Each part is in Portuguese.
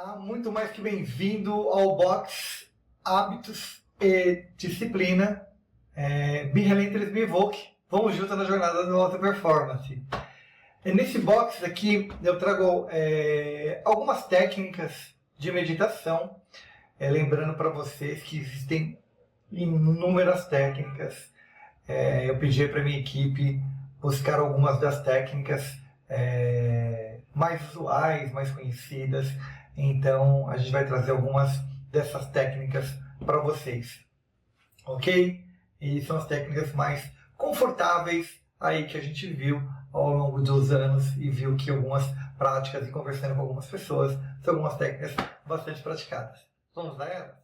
Olá, muito mais que bem-vindo ao Box Hábitos e Disciplina Be Evoke. Vamos juntos na jornada do Alta Performance. Nesse box aqui eu trago algumas técnicas de meditação, lembrando para vocês que existem inúmeras técnicas. Eu pedi para minha equipe buscar algumas das técnicas mais usuais, mais conhecidas. Então a gente vai trazer algumas dessas técnicas para vocês, ok? E são as técnicas mais confortáveis aí que a gente viu ao longo dos anos e viu que algumas práticas e conversando com algumas pessoas são algumas técnicas bastante praticadas. Vamos lá, elas?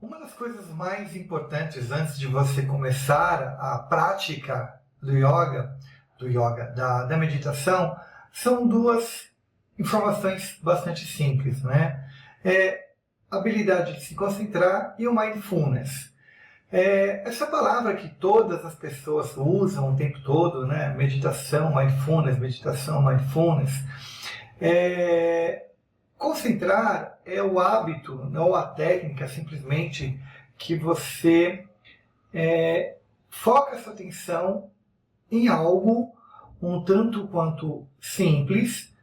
Uma das coisas mais importantes antes de você começar a prática da meditação, são duas informações bastante simples, né? A habilidade de se concentrar e o mindfulness. Essa palavra que todas as pessoas usam o tempo todo, né? Meditação, mindfulness. Concentrar é o hábito, não a técnica, simplesmente que você foca sua atenção em algo um tanto quanto simples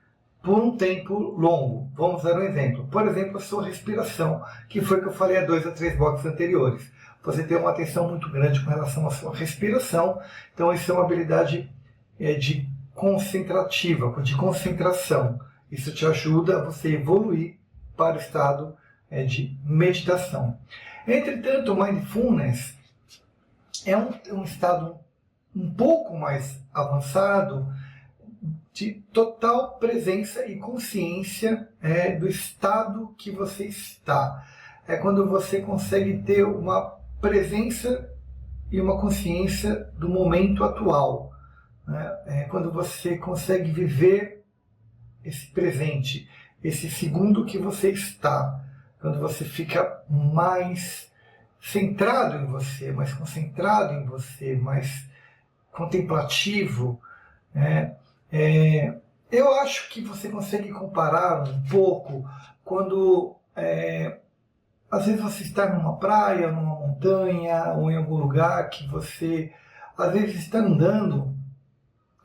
por um tempo longo. Vamos dar um exemplo. Por exemplo, a sua respiração, que foi o que eu falei há 2 a 3 blocos anteriores. Você tem uma atenção muito grande com relação à sua respiração, então isso é uma habilidade de concentração. Isso te ajuda a você evoluir para o estado de meditação. Entretanto, o mindfulness é um estado um pouco mais avançado de total presença e consciência do estado que você está. É quando você consegue ter uma presença e uma consciência do momento atual. É quando você consegue viver esse presente, esse segundo que você está, quando você fica mais centrado em você, mais concentrado em você, mais contemplativo, eu acho que você consegue comparar um pouco quando às vezes você está numa praia, numa montanha ou em algum lugar que você às vezes está andando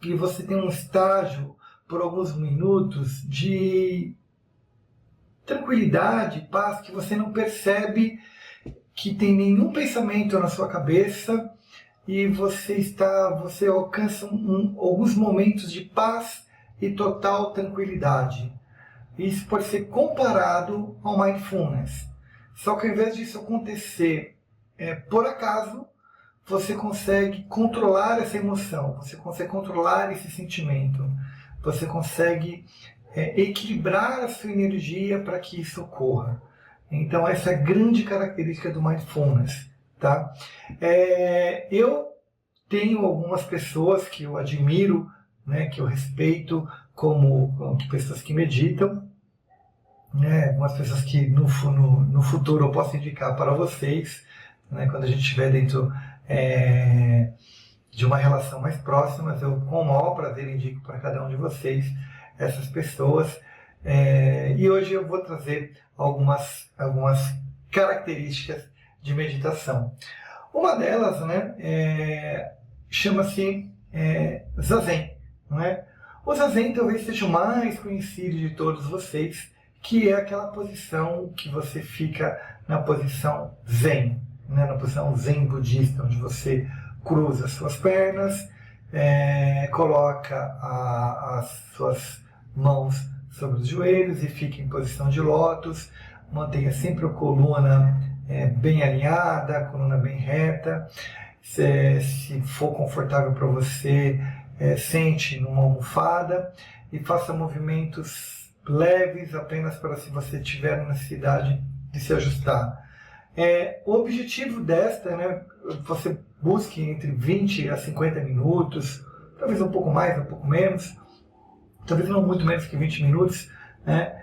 e você tem um estágio por alguns minutos de tranquilidade, paz, que você não percebe que tem nenhum pensamento na sua cabeça e você alcança alguns momentos de paz e total tranquilidade. Isso pode ser comparado ao mindfulness. Só que ao invés disso acontecer por acaso, você consegue controlar essa emoção, você consegue controlar esse sentimento. Você consegue equilibrar a sua energia para que isso ocorra. Então essa é a grande característica do mindfulness. Tá? Eu tenho algumas pessoas que eu admiro, né, que eu respeito como pessoas que meditam, né, algumas pessoas que no futuro eu posso indicar para vocês, né, quando a gente estiver dentro de uma relação mais próxima, eu com o maior prazer indico para cada um de vocês essas pessoas. E hoje eu vou trazer algumas características de meditação. Uma delas, né, chama-se Zazen. Não é? O Zazen talvez seja o mais conhecido de todos vocês, que é aquela posição que você fica na posição Zen, né, na posição Zen budista, onde você cruza as suas pernas, coloca as suas mãos sobre os joelhos e fica em posição de lótus. Mantenha sempre a coluna bem alinhada, a coluna bem reta. Se for confortável para você, sente numa almofada e faça movimentos leves, apenas para se você tiver necessidade de se ajustar. O objetivo desta, né, você busque entre 20 a 50 minutos, talvez um pouco mais, um pouco menos, talvez não muito menos que 20 minutos, né?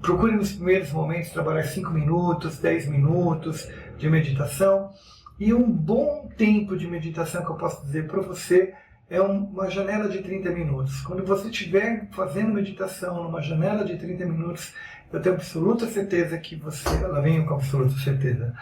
Procure nos primeiros momentos trabalhar 5 minutos, 10 minutos de meditação. E um bom tempo de meditação que eu posso dizer para você é uma janela de 30 minutos. Quando você estiver fazendo meditação numa janela de 30 minutos, eu tenho absoluta certeza que você... Ela vem com absoluta certeza.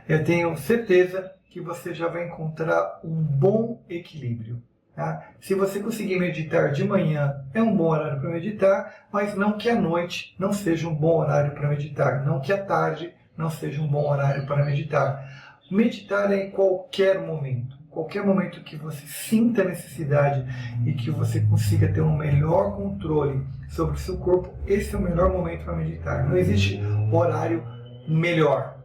Eu tenho certeza que você já vai encontrar um bom equilíbrio. Tá? Se você conseguir meditar de manhã, é um bom horário para meditar, mas não que à noite não seja um bom horário para meditar, não que à tarde não seja um bom horário para meditar. Meditar é em qualquer momento que você sinta necessidade e que você consiga ter um melhor controle sobre o seu corpo, esse é o melhor momento para meditar. Não existe horário melhor.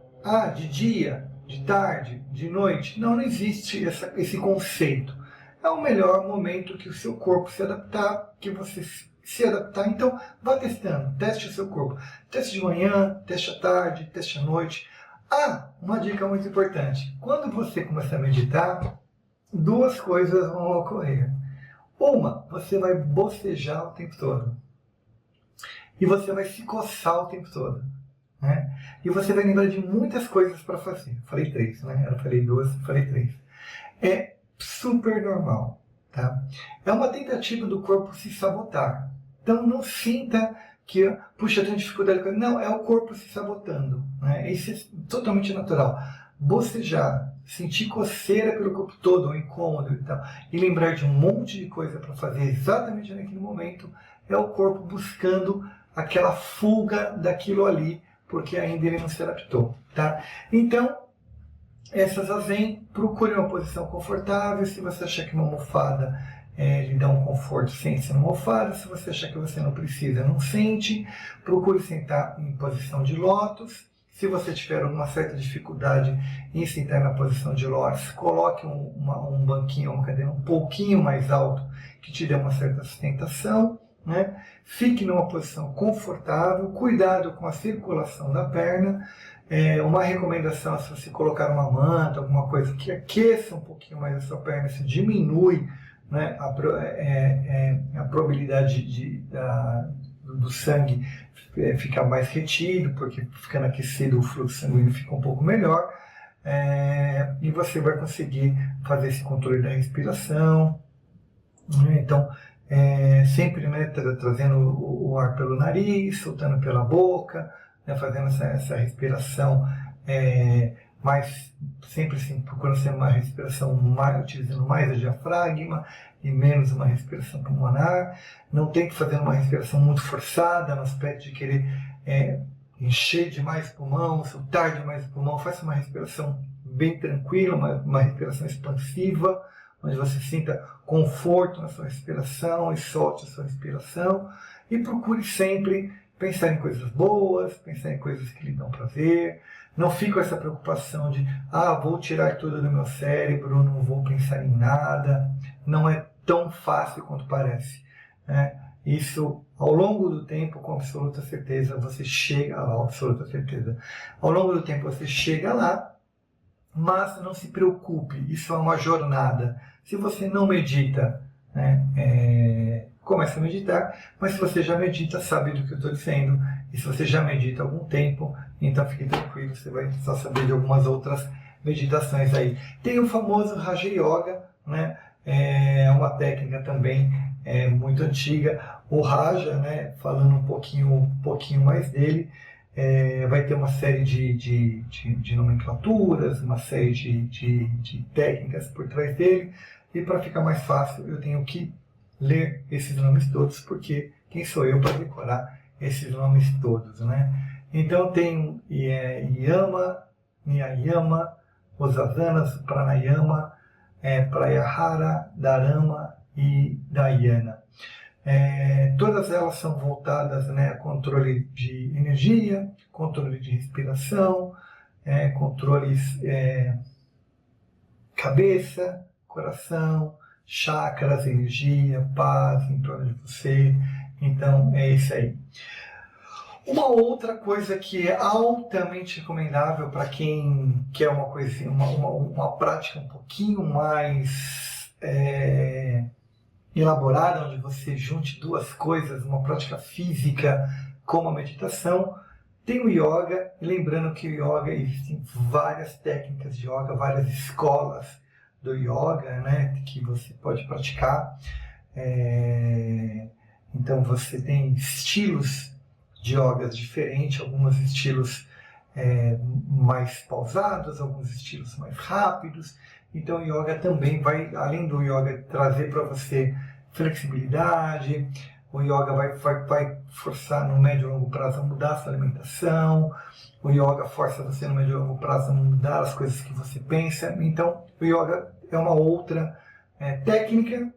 De dia, de tarde, de noite. Não existe esse conceito. É o melhor momento que o seu corpo se adaptar, que você se adaptar. Então, vá testando, teste o seu corpo. Teste de manhã, teste à tarde, teste à noite. Uma dica muito importante. Quando você começar a meditar, 2 coisas vão ocorrer. Uma, você vai bocejar o tempo todo. E você vai se coçar o tempo todo. Né? E você vai lembrar de muitas coisas para fazer. Falei 3, né? Eu falei 2, falei 3. É super normal, tá? É uma tentativa do corpo se sabotar. Então não sinta que, puxa, eu tenho dificuldade com... Não, é o corpo se sabotando, né? Isso é totalmente natural. Bocejar, sentir coceira pelo corpo todo, um incômodo e tal, e lembrar de um monte de coisa para fazer exatamente naquele momento, é o corpo buscando aquela fuga daquilo ali, porque ainda ele não se adaptou, tá? Então, essa zazen, procure uma posição confortável. Se você achar que uma almofada lhe dá um conforto, sente-se na almofada. Se você achar que você não precisa, não sente. Procure sentar em posição de lótus. Se você tiver uma certa dificuldade em sentar na posição de lótus, coloque um banquinho, uma cadeira um pouquinho mais alto, que te dê uma certa sustentação. Né? Fique numa posição confortável, cuidado com a circulação da perna. Uma recomendação é se você colocar uma manta, alguma coisa que aqueça um pouquinho mais a sua perna, isso diminui, né, a probabilidade do sangue ficar mais retido, porque ficando aquecido o fluxo sanguíneo fica um pouco melhor, e você vai conseguir fazer esse controle da respiração. Né? Então, sempre, né, trazendo o ar pelo nariz, soltando pela boca, né, fazendo essa respiração, mas sempre assim, procurando ser uma respiração utilizando mais o diafragma e menos uma respiração pulmonar. Não tem que fazer uma respiração muito forçada, no aspecto de querer encher demais o pulmão, soltar demais o pulmão. Faça uma respiração bem tranquila, uma respiração expansiva, onde você sinta conforto na sua respiração e solte a sua respiração. E procure sempre pensar em coisas boas, pensar em coisas que lhe dão prazer. Não fique com essa preocupação de, vou tirar tudo do meu cérebro, não vou pensar em nada. Não é tão fácil quanto parece. Né? Isso, ao longo do tempo, com absoluta certeza, você chega lá, absoluta certeza. Ao longo do tempo você chega lá, mas não se preocupe, isso é uma jornada. Se você não medita, né, comece a meditar, mas se você já medita, sabe do que eu estou dizendo. E se você já medita há algum tempo, então fique tranquilo, você vai só saber de algumas outras meditações aí. Tem o famoso Raja Yoga, né? É uma técnica também muito antiga. O Raja, né, falando um pouquinho mais dele, vai ter uma série de nomenclaturas, uma série de técnicas por trás dele. E para ficar mais fácil, eu tenho que ler esses nomes todos, porque quem sou eu para decorar esses nomes todos, né? Então tem Yama, Niyama, os asanas, Pranayama, Pratyahara, Dharma e Dhyana. Todas elas são voltadas, né, a controle de energia, controle de respiração, controles cabeça, coração, chakras, energia, paz em torno de você. Então é isso aí. Uma outra coisa que é altamente recomendável para quem quer uma coisinha, uma prática um pouquinho mais elaborada, onde você junte duas coisas, uma prática física com uma meditação, tem o yoga. E lembrando que o yoga, existem várias técnicas de yoga, várias escolas do yoga, né, que você pode praticar. Então você tem estilos de yogas diferentes, alguns estilos mais pausados, alguns estilos mais rápidos. Então o yoga também vai, além do yoga trazer para você flexibilidade, o yoga vai forçar no médio e longo prazo a mudar a sua alimentação, o yoga força você no médio e longo prazo a mudar as coisas que você pensa. Então o yoga é uma outra técnica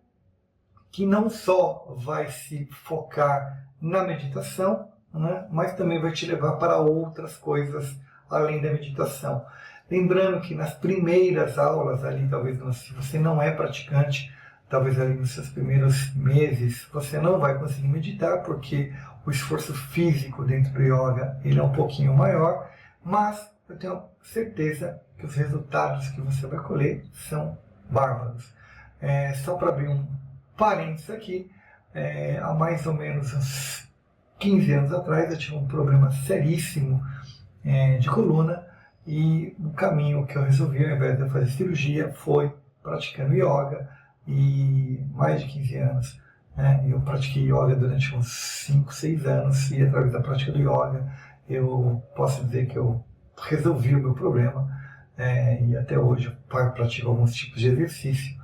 que não só vai se focar na meditação, né, mas também vai te levar para outras coisas além da meditação. Lembrando que nas primeiras aulas, ali, talvez se você não é praticante, talvez ali nos seus primeiros meses, você não vai conseguir meditar, porque o esforço físico dentro do yoga ele é um pouquinho maior, mas eu tenho certeza que os resultados que você vai colher são bárbaros. Só para abrir um parênteses aqui, há mais ou menos uns 15 anos atrás eu tive um problema seríssimo de coluna, e o caminho que eu resolvi, ao invés de eu fazer cirurgia, foi praticando yoga. E mais de 15 anos eu pratiquei yoga durante uns 5, 6 anos, e através da prática do yoga eu posso dizer que eu resolvi o meu problema, e até hoje eu pratico alguns tipos de exercício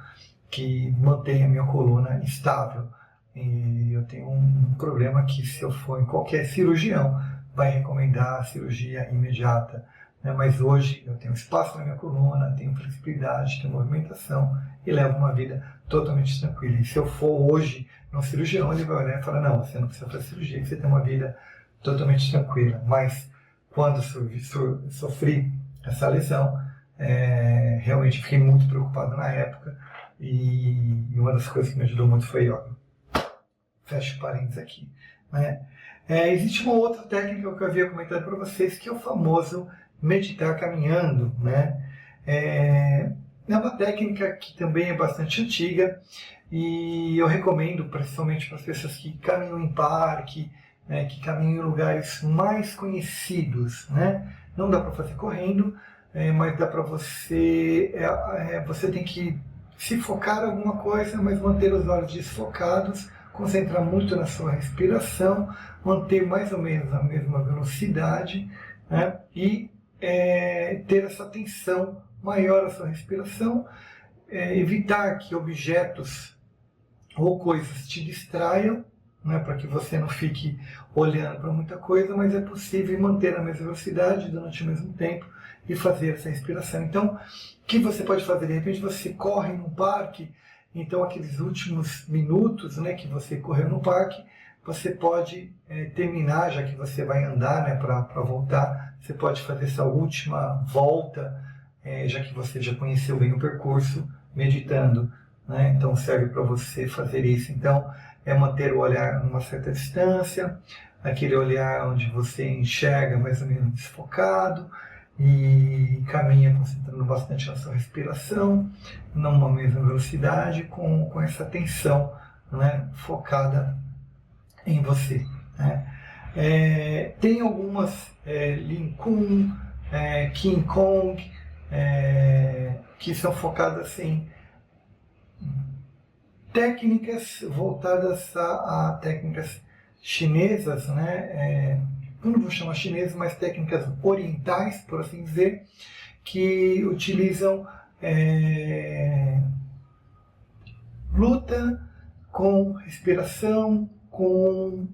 que mantém a minha coluna estável. E eu tenho um problema que, se eu for em qualquer cirurgião, vai recomendar a cirurgia imediata, né? Mas hoje eu tenho espaço na minha coluna, tenho flexibilidade, tenho movimentação e levo uma vida totalmente tranquila. E se eu for hoje no cirurgião, ele vai olhar e falar: não, você não precisa fazer cirurgia, você tem uma vida totalmente tranquila. Mas quando sofri essa lesão, realmente fiquei muito preocupado na época, e uma das coisas que me ajudou muito foi yoga. Fecho parênteses aqui, né? Existe uma outra técnica que eu havia comentado para vocês, que é o famoso meditar caminhando, né? É uma técnica que também é bastante antiga, e eu recomendo principalmente para as pessoas que caminham em parque, né, que caminham em lugares mais conhecidos, né? Não dá para fazer correndo, mas dá para você... você tem que se focar em alguma coisa, mas manter os olhos desfocados, concentrar muito na sua respiração, manter mais ou menos a mesma velocidade, né, e ter essa atenção maior à sua respiração, evitar que objetos ou coisas te distraiam, né, para que você não fique olhando para muita coisa, mas é possível manter a mesma velocidade durante o mesmo tempo e fazer essa respiração. Então, o que você pode fazer? De repente você corre num parque, então aqueles últimos minutos, né, que você correu no parque, você pode terminar, já que você vai andar, né, para voltar, você pode fazer essa última volta, já que você já conheceu bem o percurso, meditando, né? Então serve para você fazer isso. Então manter o olhar numa certa distância, aquele olhar onde você enxerga mais ou menos desfocado, e caminha concentrando bastante na sua respiração, numa mesma velocidade, com essa atenção, né, focada em você, né? Tem algumas Lean Kung, King Kong, que são focadas assim, técnicas voltadas a técnicas chinesas, né? Eu não vou chamar chinesas, mas técnicas orientais, por assim dizer, que utilizam luta com respiração, com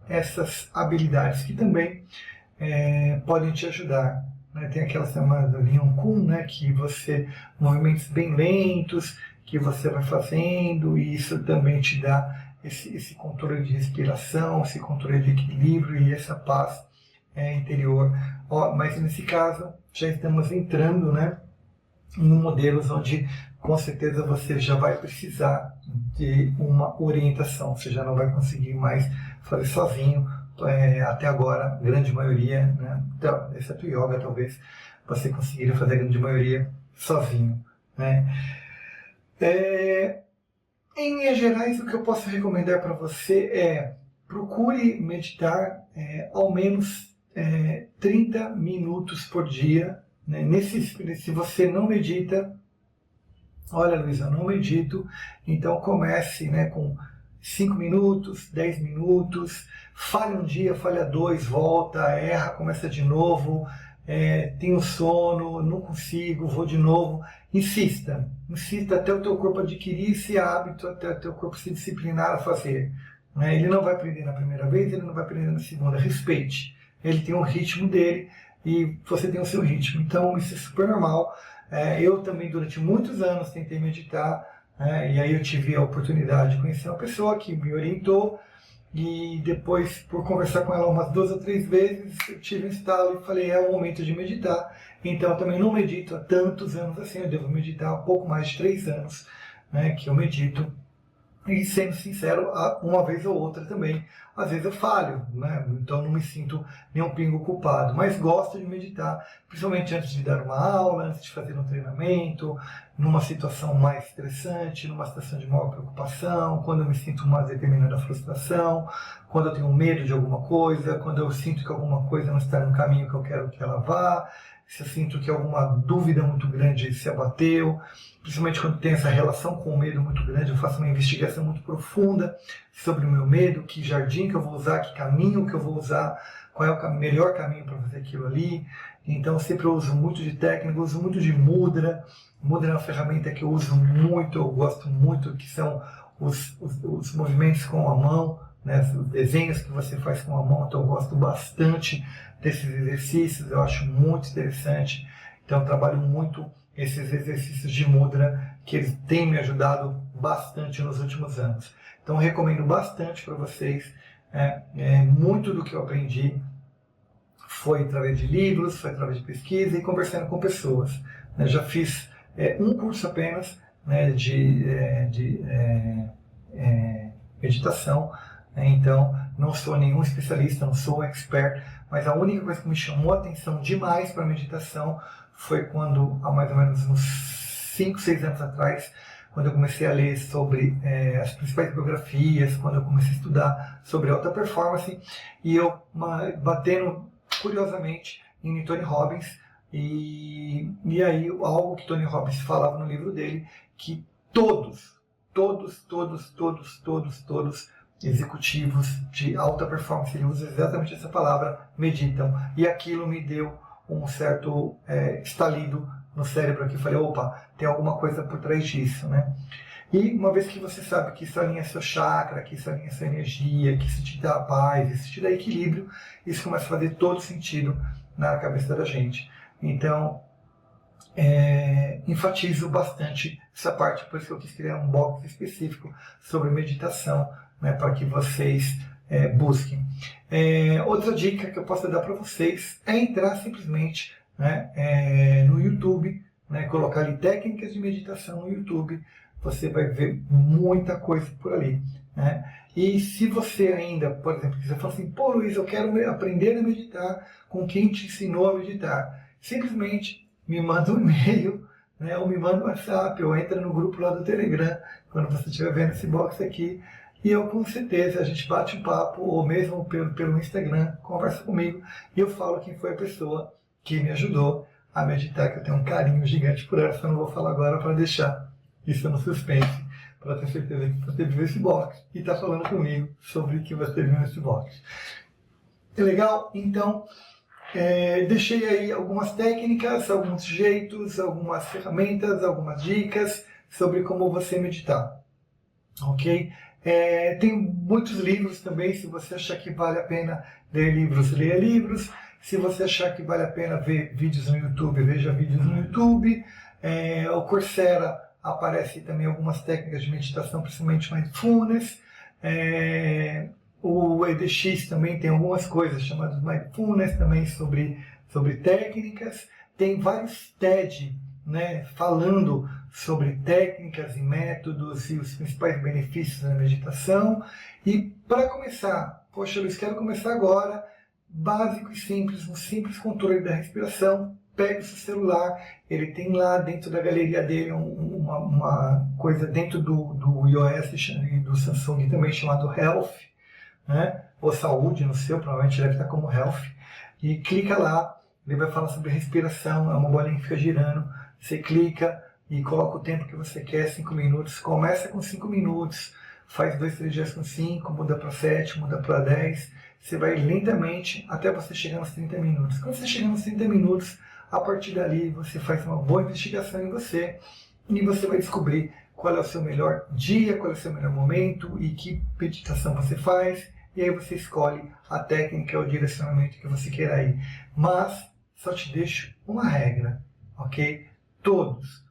essas habilidades que também podem te ajudar, né? Tem aquela chamada Lean Kung, né, que você, movimentos bem lentos, que você vai fazendo, e isso também te dá esse controle de respiração, esse controle de equilíbrio e essa paz interior. Mas nesse caso já estamos entrando, né, em modelos onde com certeza você já vai precisar de uma orientação, você já não vai conseguir mais fazer sozinho, até agora, a grande maioria, né, exceto yoga talvez, você conseguiria fazer a grande maioria sozinho. Né? Em linhas gerais, o que eu posso recomendar para você é procure meditar ao menos 30 minutos por dia. Né? Se você não medita, olha, Luiz, eu não medito, então comece, né, com 5 minutos, 10 minutos, falha um dia, falha dois, volta, erra, começa de novo, tenho sono, não consigo, vou de novo. Insista até o teu corpo adquirir esse hábito, até o teu corpo se disciplinar a fazer. Né? Ele não vai aprender na primeira vez, ele não vai aprender na segunda, respeite. Ele tem um ritmo dele e você tem o seu ritmo, então isso é super normal. Eu também, durante muitos anos, tentei meditar, e aí eu tive a oportunidade de conhecer uma pessoa que me orientou, e depois, por conversar com ela umas 2 ou 3 vezes, eu tive um estalo e falei, é o momento de meditar. Então eu também não medito há tantos anos assim, eu devo meditar há um pouco mais de 3 anos, né, que eu medito. E sendo sincero, uma vez ou outra também, às vezes eu falho, né? Então não me sinto nem um pingo culpado, mas gosto de meditar, principalmente antes de dar uma aula, antes de fazer um treinamento, numa situação mais estressante, numa situação de maior preocupação, quando eu me sinto uma determinada frustração, quando eu tenho medo de alguma coisa, quando eu sinto que alguma coisa não está no caminho que eu quero que ela vá, se eu sinto que alguma dúvida muito grande se abateu, principalmente quando tem essa relação com o medo muito grande, eu faço uma investigação muito profunda sobre o meu medo, que jardim que eu vou usar, que caminho que eu vou usar, qual é o melhor caminho para fazer aquilo ali. Então sempre eu uso muito de técnica, uso muito de mudra. Mudra é uma ferramenta que eu uso muito, eu gosto muito, que são os movimentos com a mão, né, os desenhos que você faz com a mão, então eu gosto bastante desses exercícios, eu acho muito interessante. Então eu trabalho muito esses exercícios de mudra, que eles têm me ajudado bastante nos últimos anos. Então eu recomendo bastante para vocês. Muito do que eu aprendi foi através de livros, foi através de pesquisa e conversando com pessoas. Já fiz um curso apenas, né, de meditação, né, então não sou nenhum especialista, não sou expert, mas a única coisa que me chamou a atenção demais para a meditação foi quando, há mais ou menos uns 5, 6 anos atrás, quando eu comecei a ler sobre as principais biografias, quando eu comecei a estudar sobre alta performance, e eu batendo curiosamente em Tony Robbins, e aí algo que Tony Robbins falava no livro dele, que todos executivos de alta performance, ele usa exatamente essa palavra, meditam, e aquilo me deu um certo estalido no cérebro aqui, eu falei, opa, tem alguma coisa por trás disso, né? E uma vez que você sabe que isso alinha seu chakra, que isso alinha sua energia, que isso te dá paz, isso te dá equilíbrio, isso começa a fazer todo sentido na cabeça da gente. Então, enfatizo bastante essa parte, por isso que eu quis criar um box específico sobre meditação, né, para que vocês busquem. Outra dica que eu posso dar para vocês é entrar simplesmente, né, no YouTube, né, colocar ali técnicas de meditação no YouTube, você vai ver muita coisa por ali. Né? E se você ainda, por exemplo, quiser falar assim, pô Luiz, eu quero aprender a meditar com quem te ensinou a meditar, simplesmente me manda um e-mail, né, ou me manda um WhatsApp, ou entra no grupo lá do Telegram, quando você estiver vendo esse box aqui, e eu com certeza, a gente bate um papo, ou mesmo pelo Instagram, conversa comigo, e eu falo quem foi a pessoa que me ajudou a meditar, que eu tenho um carinho gigante por ela, só não vou falar agora para deixar isso no suspense, para ter certeza que você viu esse box e está falando comigo sobre o que você viu nesse box. É legal? Então, deixei aí algumas técnicas, alguns jeitos, algumas ferramentas, algumas dicas sobre como você meditar. Ok? Tem muitos livros também, se você achar que vale a pena ler livros, leia livros. Se você achar que vale a pena ver vídeos no YouTube, veja vídeos no YouTube. O Coursera aparece também algumas técnicas de meditação, principalmente mindfulness. O EDX também tem algumas coisas chamadas mindfulness também sobre técnicas. Tem vários TED né, falando sobre técnicas e métodos e os principais benefícios da meditação. E para começar, poxa Luiz, quero começar agora, básico e simples, um simples controle da respiração. Pega o seu celular, ele tem lá dentro da galeria dele uma coisa dentro do iOS e do Samsung também chamado Health, né? Ou Saúde no seu, provavelmente deve estar como Health. E clica lá, ele vai falar sobre respiração, é uma bolinha que fica girando. Você clica e coloca o tempo que você quer, 5 minutos. Começa com 5 minutos, faz 2, 3 dias com 5, muda para 7, muda para 10. Você vai lentamente até você chegar nos 30 minutos. Quando você chegar nos 30 minutos, a partir dali você faz uma boa investigação em você e você vai descobrir qual é o seu melhor dia, qual é o seu melhor momento e que meditação você faz. E aí você escolhe a técnica ou o direcionamento que você queira ir. Mas só te deixo uma regra, ok? Todos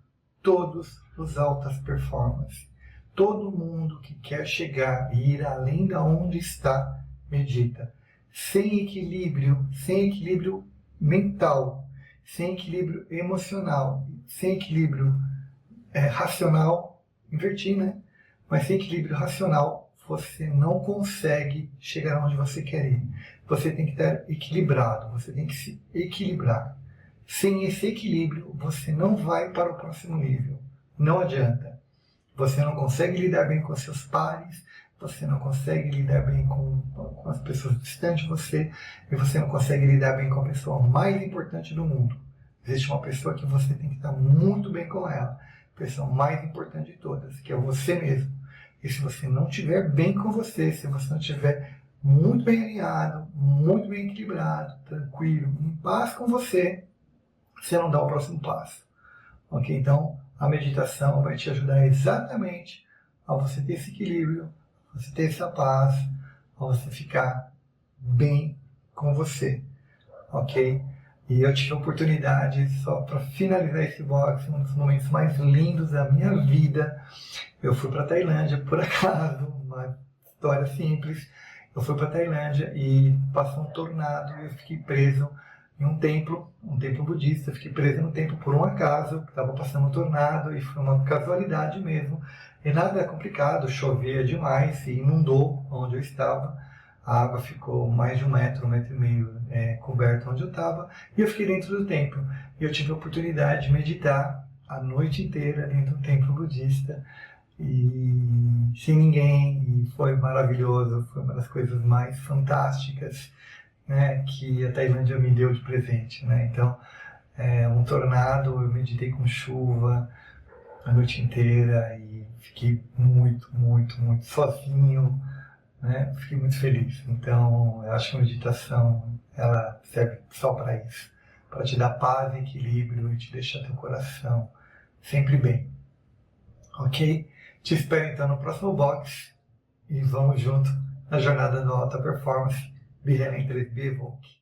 os altas performance, todo mundo que quer chegar e ir além da onde está, medita. Sem equilíbrio mental, sem equilíbrio emocional, sem equilíbrio racional, inverti, né? Mas sem equilíbrio racional, você não consegue chegar onde você quer ir. Você tem que estar equilibrado, você tem que se equilibrar. Sem esse equilíbrio, você não vai para o próximo nível. Não adianta. Você não consegue lidar bem com seus pares, você não consegue lidar bem com as pessoas distantes de você, e você não consegue lidar bem com a pessoa mais importante do mundo. Existe uma pessoa que você tem que estar muito bem com ela, a pessoa mais importante de todas, que é você mesmo. E se você não estiver bem com você, se você não estiver muito bem alinhado, muito bem equilibrado, tranquilo, em paz com você, você não dá o próximo passo. Ok? Então, a meditação vai te ajudar exatamente a você ter esse equilíbrio, a você ter essa paz, a você ficar bem com você. Ok? E eu tive a oportunidade, só para finalizar esse box, um dos momentos mais lindos da minha vida. Eu fui para a Tailândia, por acaso, uma história simples. Eu fui para a Tailândia e passou um tornado e eu fiquei preso em um templo budista. Eu fiquei preso no templo por um acaso, estava passando um tornado e foi uma casualidade mesmo. E nada é complicado, chovia demais e inundou onde eu estava. A água ficou mais de 1 metro, 1,5 metro coberta onde eu estava, e eu fiquei dentro do templo. E eu tive a oportunidade de meditar a noite inteira dentro do templo budista, e sem ninguém, e foi maravilhoso, foi uma das coisas mais fantásticas, né, que a Tailândia me deu de presente. Né? Então, um tornado, eu meditei com chuva a noite inteira, e fiquei muito sozinho, né? Fiquei muito feliz. Então, eu acho que a meditação ela serve só para isso, para te dar paz e equilíbrio e te deixar teu coração sempre bem. Ok? Te espero então no próximo box e vamos junto na jornada do Alta Performance BRN 3B Evoque.